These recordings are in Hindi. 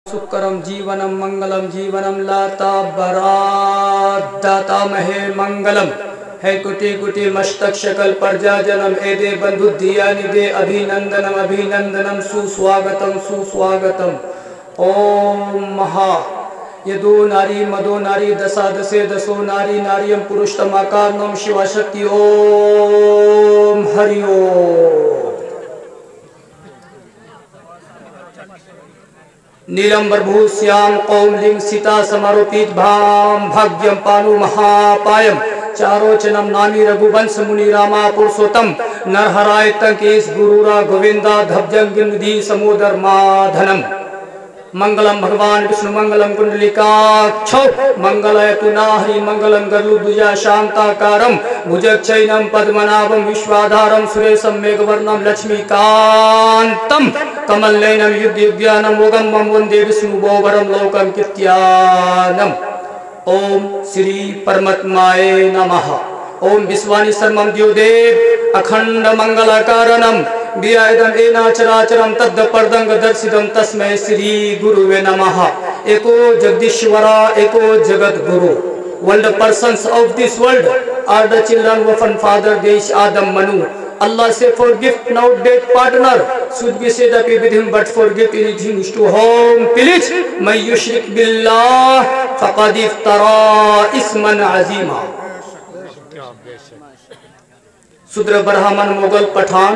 सुकरम जीवनम मंगलम जीवनम लाता बरादाता महे मंगलम है कुटी कुटी मस्तक शकल प्रजा जनम एदे बंधु दिया निदे अभिनंदनम अभिनंदनम सुस्वागतम सुस्वागतम। ओम महा यदो नारी मदो नारी दशा दशे दसो नारी नारियम पुरुषतमाकार नम शिवाशक्ति। ओम हरि ओम। नीलंबरभू श्याम कौमलिंग सीता समारोपित भाम भाग्यम पानु महापायम चारोचनम नामी रघुवंश मुनि रामा पुरुषोत्तम नरहराय तंकेश गुरुरा गोविंदा धब्जंग गिंदी समोदर माधनम। मंगलम भगवान विष्णु मंगलम कुंडलिकाक्ष मंगलय पुनाहरि मंगलम गरुड़ध्वजा शांताकारम भुजगशयनम पद्मनाभम विश्वाधारम सुरेशम मेघवर्णम लक्ष्मीकांतम कमलनयनम युद्धज्ञानम मोगम वंदे विष्णु भोवरम लोकम कित्यानम। ओम श्री परमात्माय नमः। ओम विश्वानि सर्वम द्योदेव अखंड मंगलकारणम व्यायदम एनाचराचरम तद्द पर्दंग दर्शितम तस्मै श्री गुरुवे नमः। एको जगदीश्वरा एको Jagat Guru. World persons of this world are the children of one father, they is Adam Manu. Allah say forgive now dead partner should be said up with him, but forgive anything is to whom pillage may yushrik billah faqad iftara isman azima। शूद्र ब्राह्मण मुगल पठान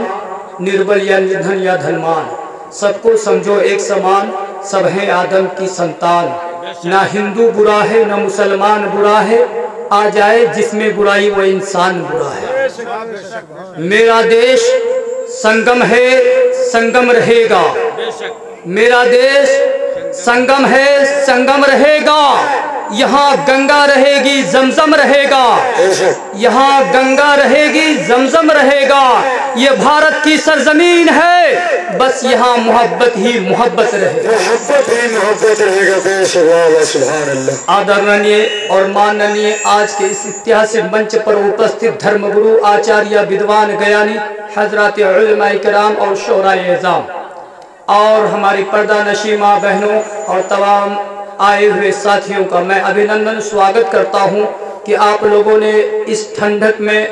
निर्बल या निर्धन या धनवान सबको समझो एक समान, सब है आदम की संतान। ना हिंदू बुरा है ना मुसलमान बुरा है, आ जाए जिसमें बुराई वो इंसान बुरा है। मेरा देश संगम है संगम रहेगा, मेरा देश संगम है संगम रहेगा। यहाँ गंगा रहेगी जमजम रहेगा, यहाँ गंगा रहेगी जमजम रहेगा। ये भारत की सरजमीन है, बस यहाँ मोहब्बत ही मोहब्बत रहेगा। आदरणीय और माननीय आज के इस ऐतिहासिक मंच पर उपस्थित धर्मगुरु आचार्य विद्वान ज्ञानी हजरत उलमाए किराम और शोराए इज़ाम और हमारी पर्दा नशी माँ बहनों और तमाम आए हुए साथियों का मैं अभिनंदन स्वागत करता हूं कि आप लोगों ने इस ठंडक में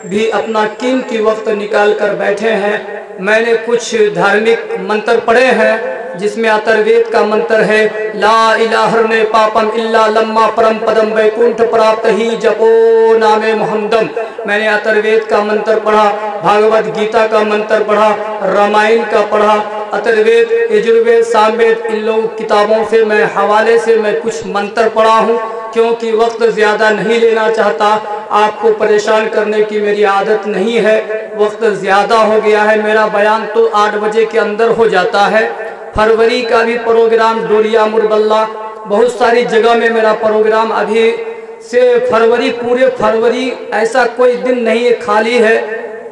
भी अपना कीमती वक्त निकाल कर बैठे हैं। मैंने कुछ धार्मिक मंत्र पढ़े हैं जिसमें अथर्ववेद का मंत्र है ला इलाहा ने पापम इल्ला लम्मा परम पदम वैकुंठ प्राप्त ही जपो नामे मुहम्मदम। मैंने अथर्ववेद का मंत्र पढ़ा, भागवत गीता का मंत्र पढ़ा, रामायण का पढ़ा, अथर्ववेद यजुर्वेद सामवेद इन लोगों किताबों से मैं हवाले से मैं कुछ मंत्र पढ़ा हूँ, क्योंकि वक्त ज़्यादा नहीं लेना चाहता। आपको परेशान करने की मेरी आदत नहीं है, वक्त ज़्यादा हो गया है। मेरा बयान तो 8 बजे के अंदर हो जाता है। फरवरी का भी प्रोग्राम डोरिया मुरबल्ला बहुत सारी जगह में मेरा प्रोग्राम अभी से फरवरी पूरे फरवरी ऐसा कोई दिन नहीं है खाली है।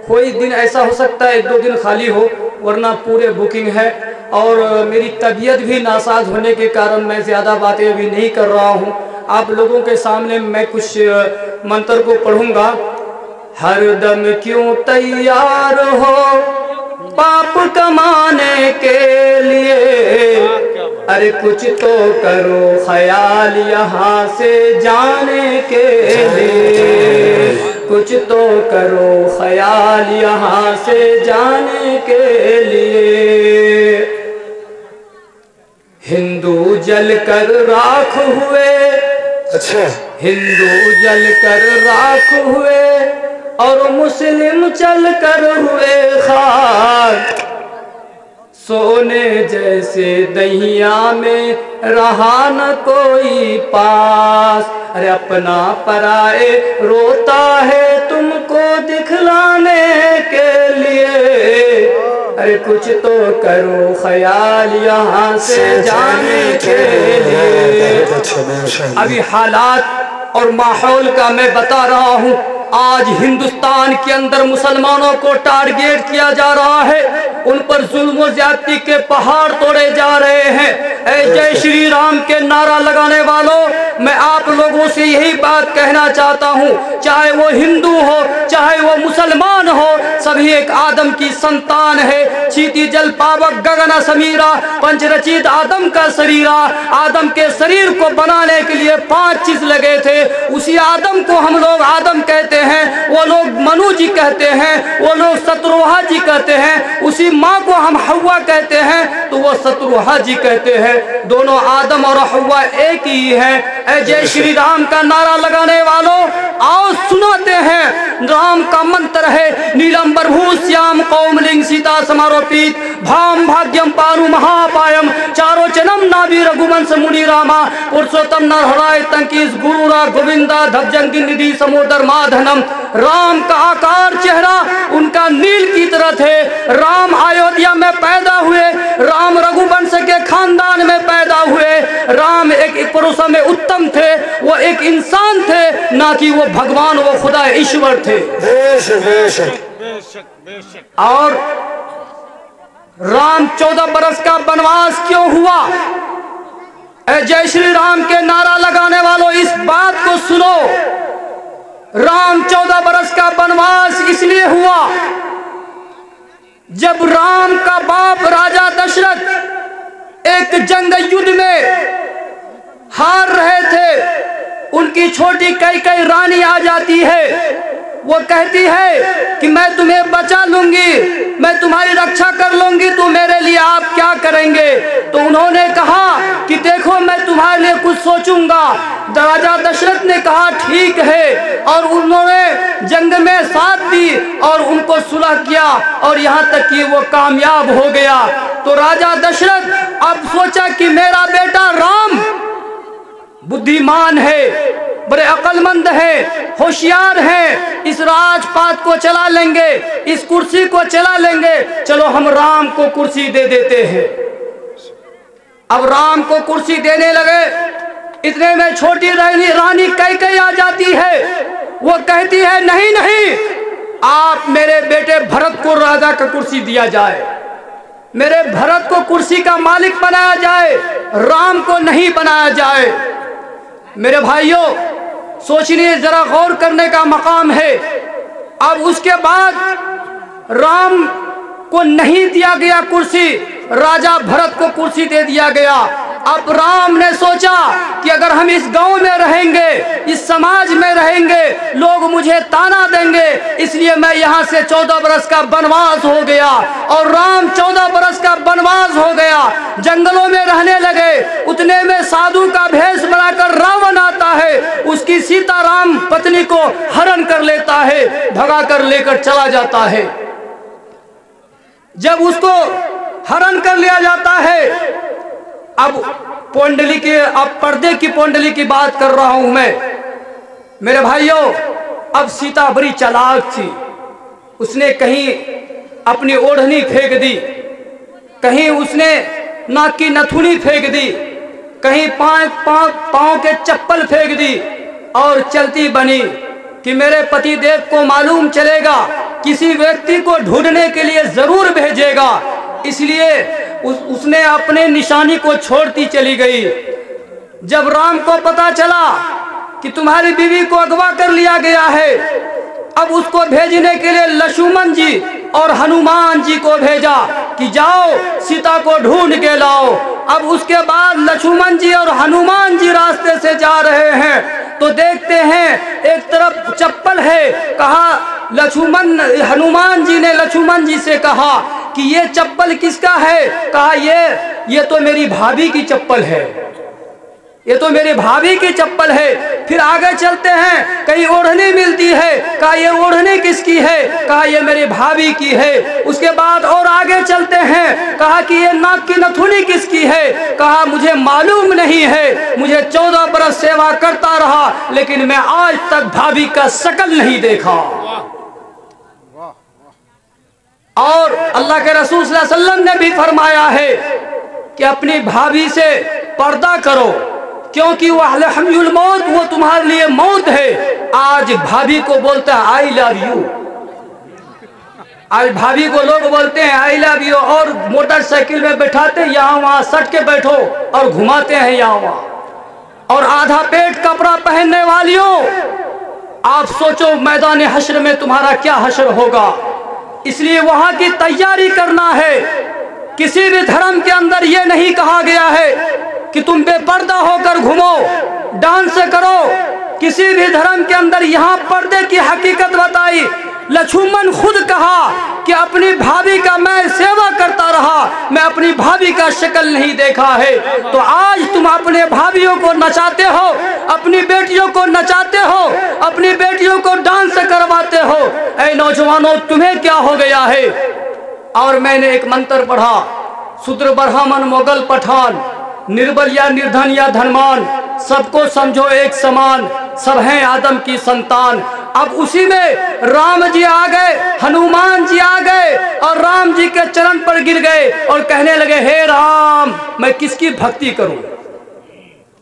कोई दिन ऐसा हो सकता है 1-2 दिन खाली हो, वरना पूरे बुकिंग है। और मेरी तबीयत भी नासाज होने के कारण मैं ज़्यादा बातें अभी नहीं कर रहा हूँ। आप लोगों के सामने मैं कुछ मंत्र को पढ़ूंगा। हरदम क्यों तैयार हो पाप कमाने के लिए, अरे कुछ तो करो ख्याल यहाँ से जाने के लिए, कुछ तो करो ख्याल यहाँ से जाने के लिए। हिंदू जल कर राख हुए, अच्छा हिंदू जल कर राख हुए और मुस्लिम चल कर हुए खाक, सोने जैसे दहिया में रहा न कोई पास। अरे अपना पराए रोता है तुमको दिखलाने के लिए, अरे कुछ तो करो ख्याल यहाँ से जाने के लिए। अभी हालात और माहौल का मैं बता रहा हूँ, आज हिंदुस्तान के अंदर मुसलमानों को टारगेट किया जा रहा है, उन पर जुल्म ज्यादती के पहाड़ तोड़े जा रहे हैं। ऐ जय श्री राम के नारा लगाने वालों, मैं आप लोगों से यही बात कहना चाहता हूँ, चाहे वो हिंदू हो चाहे वो मुसलमान हो, सभी एक आदम की संतान है। चीती जल पावक गगन समीरा, पंचरचित आदम का शरीरा। आदम के शरीर को बनाने के लिए 5 चीज लगे थे। उसी आदम को हम लोग आदम कहते हैं, वो लोग मनु जी कहते हैं, वो लोग शत्रुहा जी कहते हैं। उसी माँ को हम हव्वा कहते हैं तो वो शत्रुहा जी कहते हैं। दोनों आदम और हव्वा एक ही है। ऐ जय श्री राम का नारा लगाने वालों, आओ सुनाते हैं। राम का मंत्र है, नीलंबर भू श्याम कौमलिंग सीता समारोपित, भाम भाग्यम पारु महापायम, चारों जन्म नाभि रघुवंश मुनि रामा, पुरुषोत्तम नरहराय तंकीस गुरुरा गोविंदा धब्जंगी निधि समोदर माधनम। राम का आकार चेहरा उनका नील की तरह थे। राम अयोध्या में पैदा हुए, राम रघुवंश के खानदान में पैदा हुए। राम एक पुरुष में उत्तम थे, वो एक इंसान थे, ना कि वो भगवान, वो खुदा ईश्वर थे। और राम 14 बरस का वनवास क्यों हुआ? जय श्री राम के नारा लगाने वालों, इस बात को सुनो। राम 14 बरस का वनवास इसलिए हुआ, जब राम का बाप राजा दशरथ एक जंग युद्ध में हार रहे थे। उनकी छोटी कई रानी आ जाती है, वो कहती है कि मैं तुम्हें बचा लूंगी, मैं तुम्हारी रक्षा कर लूंगी, तो मेरे लिए आप क्या करेंगे? तो उन्होंने कहा कि देखो मैं तुम्हारे लिए कुछ सोचूंगा। राजा दशरथ ने कहा ठीक है, और उन्होंने जंग में साथ दी और उनको सुलह किया, और यहाँ तक कि वो कामयाब हो गया। तो राजा दशरथ अब सोचा कि मेरा बेटा राम बुद्धिमान है, बड़े अक्लमंद है, होशियार है, इस राजपाट को चला लेंगे, इस कुर्सी को चला लेंगे, चलो हम राम को कुर्सी दे देते हैं। अब राम को कुर्सी देने लगे। इतने में छोटी रानी कई आ जाती है। वो कहती है नहीं नहीं, आप मेरे बेटे भरत को राजा का कुर्सी दिया जाए, मेरे भरत को कुर्सी का मालिक बनाया जाए, राम को नहीं बनाया जाए। मेरे भाइयों, सोचने जरा गौर करने का मकाम है। अब उसके बाद राम को नहीं दिया गया कुर्सी, राजा भरत को कुर्सी दे दिया गया। अब राम ने सोचा कि अगर हम इस गांव में रहेंगे, इस समाज में रहेंगे, लोग मुझे ताना देंगे, इसलिए मैं यहाँ से 14 बरस का वनवास हो गया। और राम 14 बरस का वनवास हो गया, जंगलों में रहने लगे। उतने में साधु का भेष बनाकर रावण आता है, उसकी सीता राम पत्नी को हरण कर लेता है, भगा कर लेकर चला जाता है। जब उसको हरण कर लिया जाता है, अब पोंडली के, अब पर्दे की पोंडली की बात कर रहा हूं मैं। मेरे भाइयों, अब सीता बड़ी चालाक थी। उसने कहीं अपनी ओढ़नी फेंक दी, कहीं उसने नाक की नथुनी फेंक दी, कहीं पांव के चप्पल फेंक दी, और चलती बनी कि मेरे पति देव को मालूम चलेगा, किसी व्यक्ति को ढूंढने के लिए जरूर भेजेगा। इसलिए उसने अपने निशानी को छोड़ती चली गई। जब राम को पता चला कि तुम्हारी बीवी को अगवा कर लिया गया है, अब उसको भेजने के लिए लक्ष्मण जी और हनुमान जी को भेजा कि जाओ सीता को ढूंढ के लाओ। अब उसके बाद लक्ष्मण जी और हनुमान जी रास्ते से जा रहे हैं, तो देखते हैं एक तरफ चप्पल है। कहा हनुमान जी ने लक्ष्मण जी से कहा कि ये चप्पल किसका है? कहा ये तो मेरी भाभी की चप्पल है, ये तो मेरी भाभी की चप्पल है। फिर आगे चलते हैं, कहीं ओढ़नी मिलती है, कहा ये ओढ़नी किसकी है? कहा ये मेरी भाभी की है। उसके बाद और आगे चलते हैं, कहा कि ये नाक की नथुनी किसकी है? कहा मुझे मालूम नहीं है, मुझे 14 बरस सेवा करता रहा, लेकिन मैं आज तक भाभी का शकल नहीं देखा। और अल्लाह के रसूल सल्लल्लाहु अलैहि वसल्लम ने भी फरमाया है कि अपनी भाभी से पर्दा करो, क्योंकि वह लहमुल मौत, वो तुम्हारे लिए मौत है। आज भाभी को बोलता है आई लव यू, आज भाभी को लोग बोलते हैं आई लव यू, और मोटरसाइकिल में बैठाते यहाँ वहाँ सट के बैठो और घुमाते हैं यहाँ वहाँ। और आधा पेट कपड़ा पहनने वालियों, आप सोचो मैदान हश्र में तुम्हारा क्या हश्र होगा। इसलिए वहां की तैयारी करना है। किसी भी धर्म के अंदर यह नहीं कहा गया है कि तुम बेपर्दा होकर घूमो, डांस करो। किसी भी धर्म के अंदर यहाँ पर्दे की हकीकत बताई। लक्ष्मण खुद कहा कि अपनी भाभी का मैं सेवा करता रहा, मैं अपनी भाभी का शक्ल नहीं देखा है। तो आज तुम अपने भाभियों को नचाते हो, अपनी बेटियों को नचाते हो, अपनी बेटियों को डांस करवाते हो। ऐ नौजवानों, तुम्हें क्या हो गया है। और मैंने एक मंत्र पढ़ा, शूद्र ब्राह्मण मोगल पठान, निर्बल या निर्धन या धनवान, सबको समझो एक समान, सब हैं आदम की संतान। अब उसी में राम जी आ गए, हनुमान जी आ गए और राम जी के चरण पर गिर गए और कहने लगे हे राम, मैं किसकी भक्ति करूं,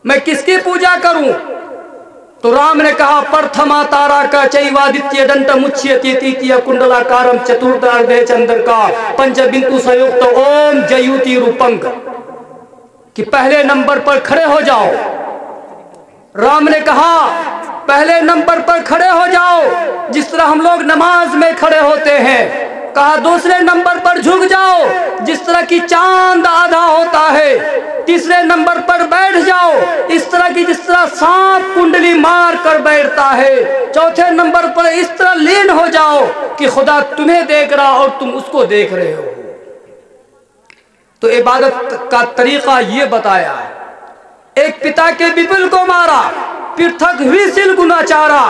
मैं किसकी पूजा करूं। तो राम ने कहा प्रथमा तारा का चैवादित्य दंत मुच्यते तृतीय कुंडलाकारम चतुर्थार्धे चंद्र का पंच बिंदु संयुक्त ओम जयुति रूपंक, कि पहले नंबर पर खड़े हो जाओ। राम ने कहा पहले नंबर पर खड़े हो जाओ, जिस तरह हम लोग नमाज में खड़े होते हैं। कहा दूसरे नंबर पर झुक जाओ, जिस तरह की चांद आधा होता है। तीसरे नंबर पर बैठ जाओ, इस तरह की जिस तरह सांप कुंडली मार कर बैठता है। चौथे नंबर पर इस तरह लीन हो जाओ कि खुदा तुम्हें देख रहा और तुम उसको देख रहे हो। तो इबादत का तरीका ये बताया। एक पिता के बिपुल को मारा, पृथक हुई सिल गुनाचारा।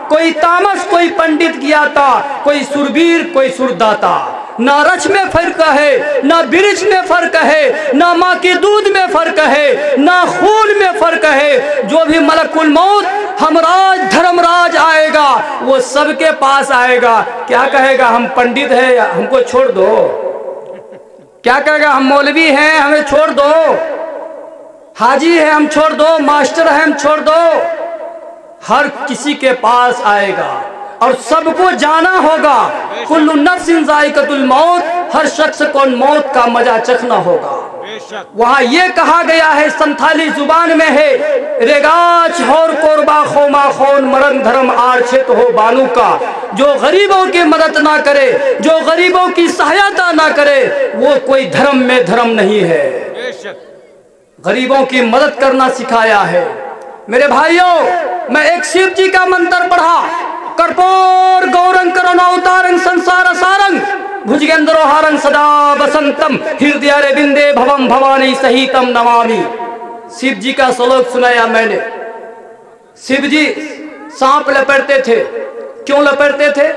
कोई तामस कोई पंडित ज्ञाता, कोई सुरवीर कोई सुरदाता। ना रच में फर्क है, ना बिरिच में फर्क है, ना माँ के दूध में फर्क है, ना खून में फर्क है। जो भी मलकुल मौत हमराज धर्मराज आएगा, वो सबके पास आएगा। क्या कहेगा, हम पंडित हैं हमको छोड़ दो। क्या कहेगा, हम मौलवी हैं हमें छोड़ दो। हाजी है हम छोड़ दो, मास्टर है हम छोड़ दो। हर किसी के पास आएगा और सबको जाना होगा। कुल्लु नफ्सिन ज़ाइक़तुल मौत, हर शख्स को मौत का मजा चखना होगा। वहाँ ये कहा गया है, संथाली जुबान में है, रेगाच होर कोरबा खोमा खोन मरंग धर्म आरछित हो बानू का। जो गरीबों की मदद ना करे, जो गरीबों की सहायता ना करे, वो कोई धर्म में धर्म नहीं है। गरीबों की मदद करना सिखाया है। मेरे भाइयों, मैं एक शिव जी का मंत्र पढ़ा, कर्पूर गौरंग करुणा अवतारंग संसार सारंग भुजगेंद्रो हारंग सदा बसंतम हृदय रे बिंदे भवम भवानी सहितम नमामि। शिव जी का श्लोक सुनाया मैंने। शिव जी सांप लपेटते थे। क्यों लपेटते थे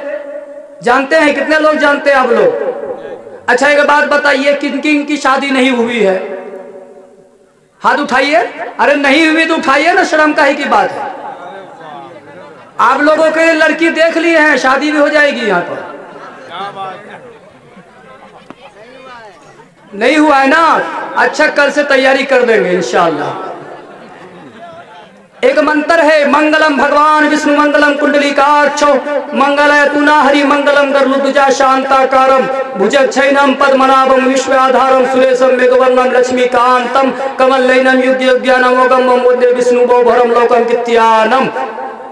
जानते हैं? कितने लोग जानते हैं आप लोग? अच्छा एक बात बताइए, किन किन की शादी नहीं हुई है? हाथ उठाइए। अरे नहीं हुई तो उठाइए ना, शर्म काहे की बात है। आप लोगों के लड़की देख ली है, शादी भी हो जाएगी यहाँ पर। नहीं हुआ है ना? अच्छा कल से तैयारी कर देंगे इंशाअल्लाह। एक मंत्र है, मंगलम भगवान विष्णु मंगलम कुंडलीकाक्षौ मंगलय तुना हरि मंगलम गरुड़ध्वजा शांताकारम भुजगशयनम पद्मनाभम विश्वाधारम सुरेशम मेघवर्णम लक्ष्मीकांतम कमलनयनम युग्यज्ञानमोगम वन्दे विष्णु भवरम लोकम कित्यानम।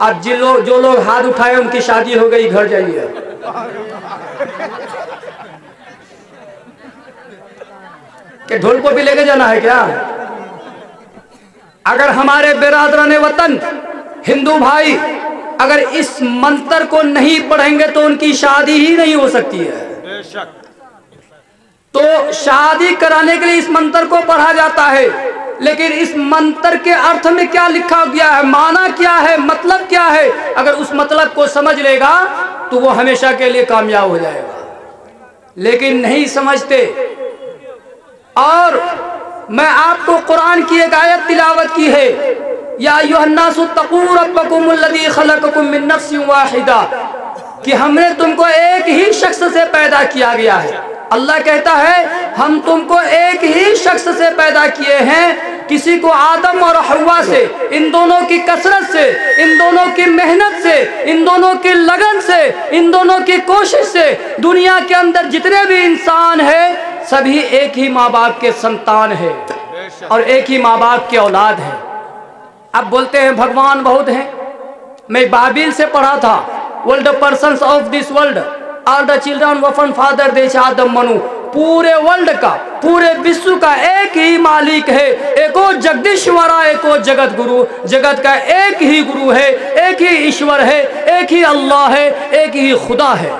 अब जो लोग हाथ उठाए उनकी शादी हो गई, घर जाइए। कि ढोल को भी लेके जाना है क्या? अगर हमारे बिरादरान वतन हिंदू भाई अगर इस मंत्र को नहीं पढ़ेंगे तो उनकी शादी ही नहीं हो सकती है। तो शादी कराने के लिए इस मंत्र को पढ़ा जाता है, लेकिन इस मंत्र के अर्थ में क्या लिखा गया है, माना क्या है, मतलब क्या है, अगर उस मतलब को समझ लेगा तो वो हमेशा के लिए कामयाब हो जाएगा। लेकिन नहीं समझते। और मैं आपको कुरान की एक आयत तिलावत की है, या अय्युहन्नासु तक़ू रब्बकुमुल्लज़ी खलक़कुम मिन नफ्सिन वाहिदा, कि हमने तुमको एक ही शख्स से पैदा किया गया है। अल्लाह कहता है हम तुमको एक ही शख्स से पैदा किए हैं किसी को आदम और हव्वा से, इन दोनों की कसरत से, इन दोनों की मेहनत से, इन दोनों की लगन से, इन दोनों की कोशिश से दुनिया के अंदर जितने भी इंसान हैं सभी एक ही माँ बाप के संतान हैं और एक ही माँ बाप की औलाद है। अब बोलते हैं भगवान बहुत हैं। मैं बाबिल से पढ़ा था, world persons of this world are the children of one father देश आदम मनु। पूरे वर्ल्ड का, पूरे विश्व का एक ही मालिक है, एको जगदीश्वरा एको जगत गुरु। जगत का एक ही गुरु है, एक ही ईश्वर है, एक ही अल्लाह है, एक ही खुदा है।